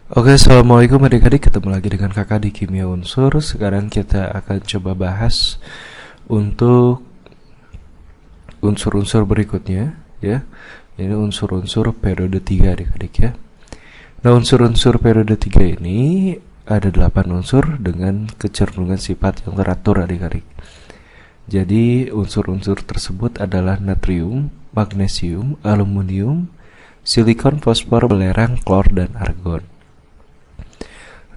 Oke, assalamualaikum adik-adik. Ketemu lagi dengan kakak di Kimia Unsur. Sekarang kita akan coba bahas untuk unsur-unsur berikutnya, ya. Ini unsur-unsur periode 3 adik-adik, ya. Nah, unsur-unsur periode 3 ini ada 8 unsur dengan kecenderungan sifat yang teratur adik-adik. Jadi unsur-unsur tersebut adalah natrium, magnesium, aluminium, silikon, fosfor, belerang, klor, dan argon.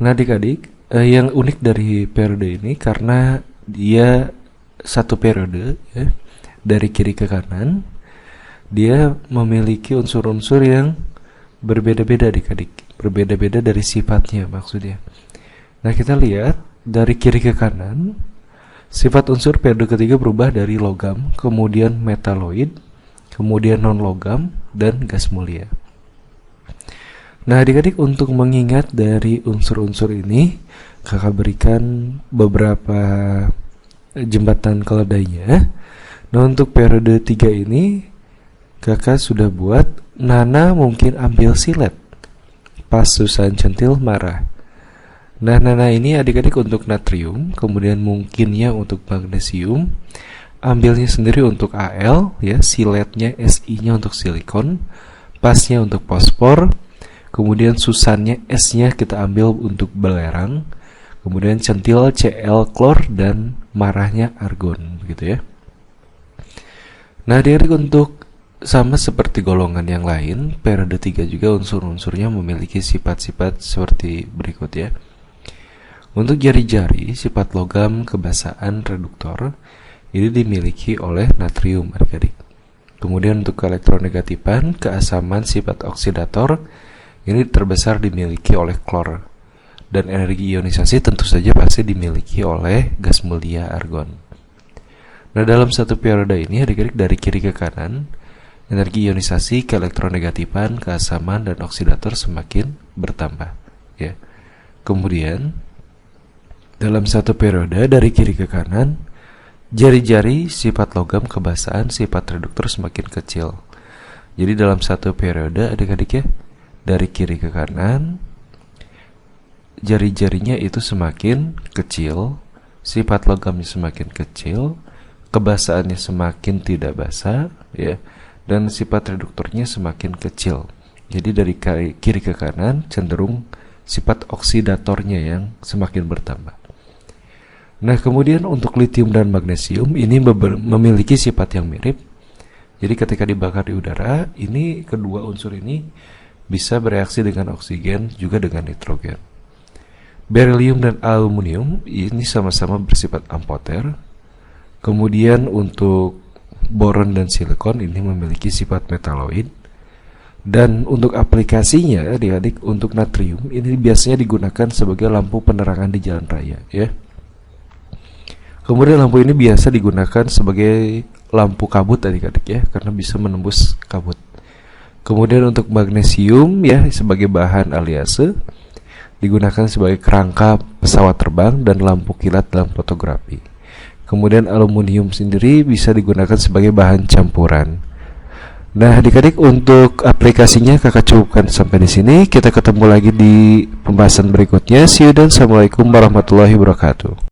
Nah adik-adik, yang unik dari periode ini karena dia satu periode, ya, dari kiri ke kanan, dia memiliki unsur-unsur yang berbeda-beda adik-adik, berbeda-beda dari sifatnya maksudnya. Nah kita lihat dari kiri ke kanan, sifat unsur periode ketiga berubah dari logam, kemudian metaloid, kemudian non-logam, dan gas mulia. Nah adik-adik, untuk mengingat dari unsur-unsur ini, kakak berikan beberapa jembatan keledainya. Nah untuk periode 3 ini, kakak sudah buat. Nana mungkin ambil silet pas Susan centil marah. Nah Nana ini adik-adik untuk natrium, kemudian mungkinnya untuk magnesium, ambilnya sendiri untuk Al, ya, siletnya Si-nya untuk silikon, pasnya untuk fosfor, kemudian Susannya S-nya kita ambil untuk belerang, kemudian centil Cl klor, dan marahnya argon, begitu ya. Nah adik-adik, untuk sama seperti golongan yang lain, periode 3 juga unsur-unsurnya memiliki sifat-sifat seperti berikut ya. Untuk jari-jari, sifat logam, kebasaan, reduktor, ini dimiliki oleh natrium adik-adik. Kemudian untuk elektronegatifan, keasaman, sifat oksidator, ini terbesar dimiliki oleh klor. Dan energi ionisasi tentu saja pasti dimiliki oleh gas mulia argon. Nah dalam satu periode ini adik-adik, dari kiri ke kanan, energi ionisasi, keelektronegatifan, keasaman, dan oksidator semakin bertambah ya. Kemudian dalam satu periode dari kiri ke kanan, jari-jari, sifat logam, kebasaan, sifat reduktor semakin kecil. Jadi dalam satu periode adik-adik ya, dari kiri ke kanan, jari-jarinya itu semakin kecil, sifat logamnya semakin kecil, kebasaannya semakin tidak basah ya, dan sifat reduktornya semakin kecil. Jadi dari kiri ke kanan cenderung sifat oksidatornya yang semakin bertambah. Nah kemudian untuk litium dan magnesium ini memiliki sifat yang mirip. Jadi ketika dibakar di udara, ini kedua unsur ini bisa bereaksi dengan oksigen juga dengan nitrogen. Beryllium dan aluminium ini sama-sama bersifat amfoter. Kemudian untuk boron dan silikon ini memiliki sifat metaloid. Dan untuk aplikasinya adik-adik, untuk natrium ini biasanya digunakan sebagai lampu penerangan di jalan raya ya. Kemudian lampu ini biasa digunakan sebagai lampu kabut adik-adik ya, karena bisa menembus kabut. Kemudian untuk magnesium ya, sebagai bahan aliase, digunakan sebagai kerangka pesawat terbang dan lampu kilat dalam fotografi. Kemudian aluminium sendiri bisa digunakan sebagai bahan campuran. Nah adik-adik, untuk aplikasinya kakak cukupkan sampai di sini. Kita ketemu lagi di pembahasan berikutnya. See you dan assalamualaikum warahmatullahi wabarakatuh.